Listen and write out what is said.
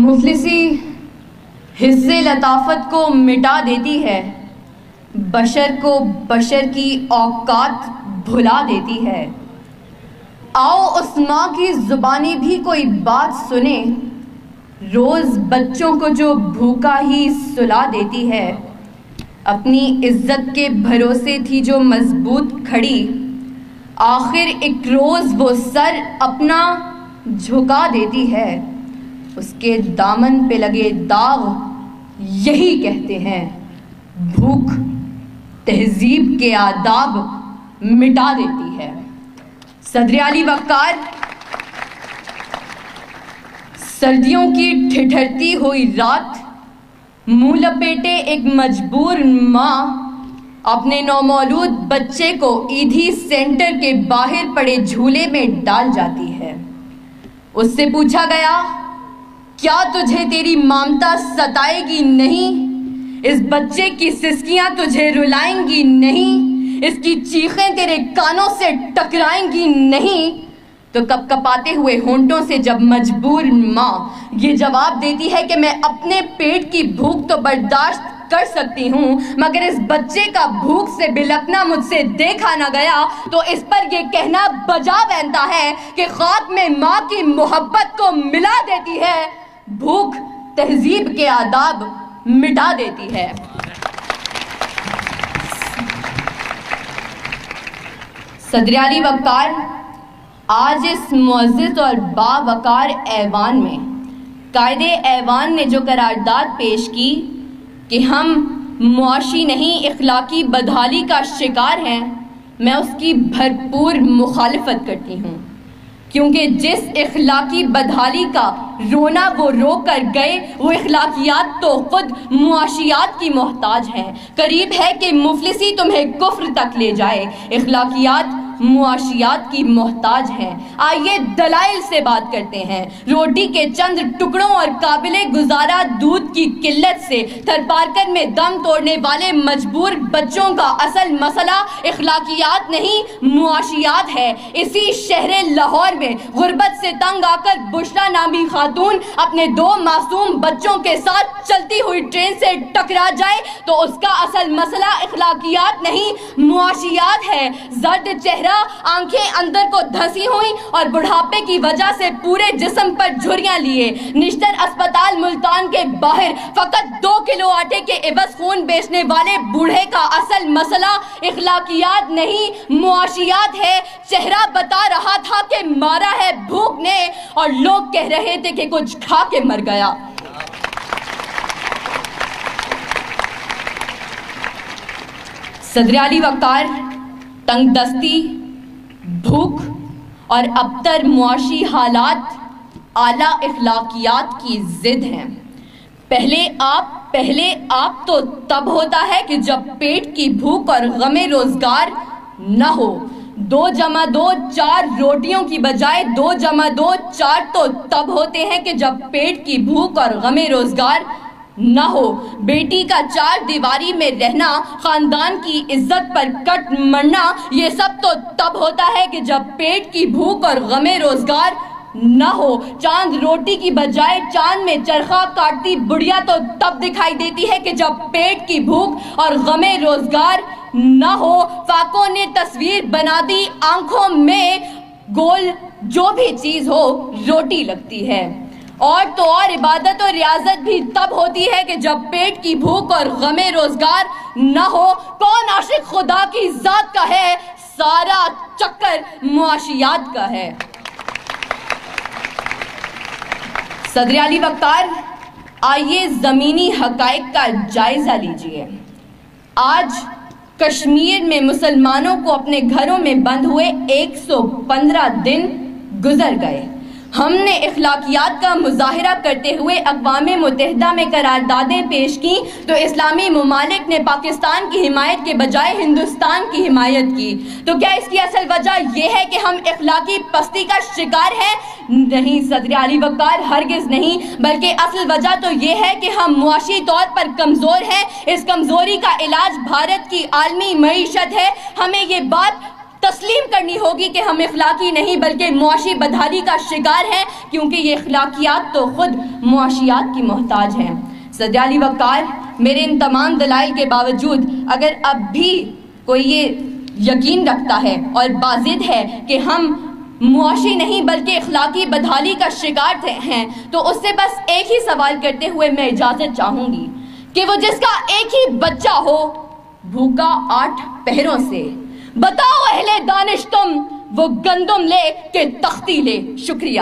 مفلسی حصے لطافت کو مٹا دیتی ہے، بشر کو بشر کی اوقات بھلا دیتی ہے۔ آؤ اس ماں کی زبانی بھی کوئی بات سنے، روز بچوں کو جو بھوکا ہی سلا دیتی ہے۔ اپنی عزت کے بھروسے تھی جو مضبوط کھڑی، آخر ایک روز وہ سر اپنا جھکا دیتی ہے۔ اس کے دامن پہ لگے داغ یہی کہتے ہیں، بھوک تہذیب کے آداب مٹا دیتی ہے۔ صدر علی وقار۔ سردیوں کی ٹھٹھرتی ہوئی رات، منہ لپیٹے ایک مجبور ماں اپنے نومولود بچے کو ایدھی سینٹر کے باہر پڑے جھولے میں ڈال جاتی ہے۔ اس سے پوچھا گیا، کیا تجھے تیری مامتا ستائے گی نہیں؟ اس بچے کی سسکیاں تجھے رلائیں گی نہیں؟ اس کی چیخیں تیرے کانوں سے ٹکرائیں گی نہیں؟ تو کپ کپاتے ہوئے ہونٹوں سے جب مجبور ماں یہ جواب دیتی ہے کہ میں اپنے پیٹ کی بھوک تو برداشت کر سکتی ہوں، مگر اس بچے کا بھوک سے بلکنا مجھ سے دیکھا نہ گیا، تو اس پر یہ کہنا بجا بنتا ہے کہ خاک میں ماں کی محبت کو ملا دیتی ہے، بھوک تہذیب کے آداب مٹا دیتی ہے۔ صدر علی وقار آج اس معزز اور باوقار ایوان میں قائد ایوان نے جو قرارداد پیش کی کہ ہم معاشی نہیں اخلاقی بدحالی کا شکار ہیں، میں اس کی بھرپور مخالفت کرتی ہوں، کیونکہ جس اخلاقی بدحالی کا رونا وہ رو کر گئے، وہ اخلاقیات تو خود معاشیات کی محتاج ہیں۔ قریب ہے کہ مفلسی تمہیں کفر تک لے جائے، اخلاقیات معاشیات کی محتاج ہیں۔ آئیے دلائل سے بات کرتے ہیں۔ روٹی کے چند ٹکڑوں اور قابل گزارا دودھ کی قلت سے تھر پارکر میں دم توڑنے والے مجبور بچوں کا اصل مسئلہ اخلاقیات نہیں معاشیات ہے۔ اسی شہر لاہور میں غربت سے تنگ آ کر بشرا نامی خاتون اپنے 2 معصوم بچوں کے ساتھ چلتی ہوئی ٹرین سے ٹکرا جائے تو اس کا اصل مسئلہ اخلاقیات نہیں معاشیات ہے۔ زرد چہرہ، آنکھیں اندر کو دھسی ہوئی اور بڑھاپے کی وجہ سے پورے جسم پر جھریاں لیے، نشتر اسپتال ملتان کے باہر فقط 2 کلو آٹے کے عوض خون بیچنے والے بوڑھے کا اصل مسئلہ اخلاقیات نہیں معاشیات ہے۔ چہرہ بتا رہا تھا کہ مارا ہے بھوک نے، اور لوگ کہہ رہے تھے کہ کچھ کھا کے مر گیا۔ صدر علی وقار تنگ دستی، بھوک اور ابتر معاشی حالات اعلیٰ اخلاقیات کی ضد ہیں۔ پہلے آپ تو تب ہوتا ہے کہ جب پیٹ کی بھوک اور غم روزگار نہ ہو۔ 2 × 2 4 روٹیوں کی بجائے 2 × 2 4 تو تب ہوتے ہیں کہ جب پیٹ کی بھوک اور غم روزگار نہ ہو۔ بیٹی کا 4 دیواری میں رہنا، خاندان کی عزت پر کٹ مرنا، یہ سب تو تب ہوتا ہے کہ جب پیٹ کی بھوک اور غم روزگار نہ ہو۔ چاند روٹی کی بجائے چاند میں چرخہ کاٹتی بڑھیا تو تب دکھائی دیتی ہے کہ جب پیٹ کی بھوک اور غم روزگار نہ ہو۔ فاقوں نے تصویر بنا دی، آنکھوں میں گول جو بھی چیز ہو روٹی لگتی ہے۔ اور تو اور عبادت اور ریاضت بھی تب ہوتی ہے کہ جب پیٹ کی بھوک اور غم روزگار نہ ہو۔ کون عاشق خدا کی ذات کا ہے، سارا چکر معاشیات کا ہے۔ صدر علی وقار آئیے زمینی حقائق کا جائزہ لیجئے۔ آج کشمیر میں مسلمانوں کو اپنے گھروں میں بند ہوئے 115 دن گزر گئے۔ ہم نے اخلاقیات کا مظاہرہ کرتے ہوئے اقوام متحدہ میں قراردادیں پیش کی تو اسلامی ممالک نے پاکستان کی حمایت کے بجائے ہندوستان کی حمایت کی۔ تو کیا اس کی اصل وجہ یہ ہے کہ ہم اخلاقی پستی کا شکار ہیں؟ نہیں صدر علی وقار، ہرگز نہیں، بلکہ اصل وجہ تو یہ ہے کہ ہم معاشی طور پر کمزور ہیں۔ اس کمزوری کا علاج بھارت کی عالمی معیشت ہے۔ ہمیں یہ بات تسلیم کرنی ہوگی کہ ہم اخلاقی نہیں بلکہ معاشی بدحالی کا شکار ہیں، کیونکہ یہ اخلاقیات تو خود معاشیات کی محتاج ہیں۔ صدر علی وقار، میرے ان تمام دلائل کے باوجود اگر اب بھی کوئی یہ یقین رکھتا ہے اور باضد ہے کہ ہم معاشی نہیں بلکہ اخلاقی بدحالی کا شکار ہیں، تو اس سے بس ایک ہی سوال کرتے ہوئے میں اجازت چاہوں گی کہ وہ جس کا ایک ہی بچہ ہو بھوکا 8 پہروں سے، بتاؤ اہل دانش تم وہ گندم لے کہ تختی لے۔ شکریہ۔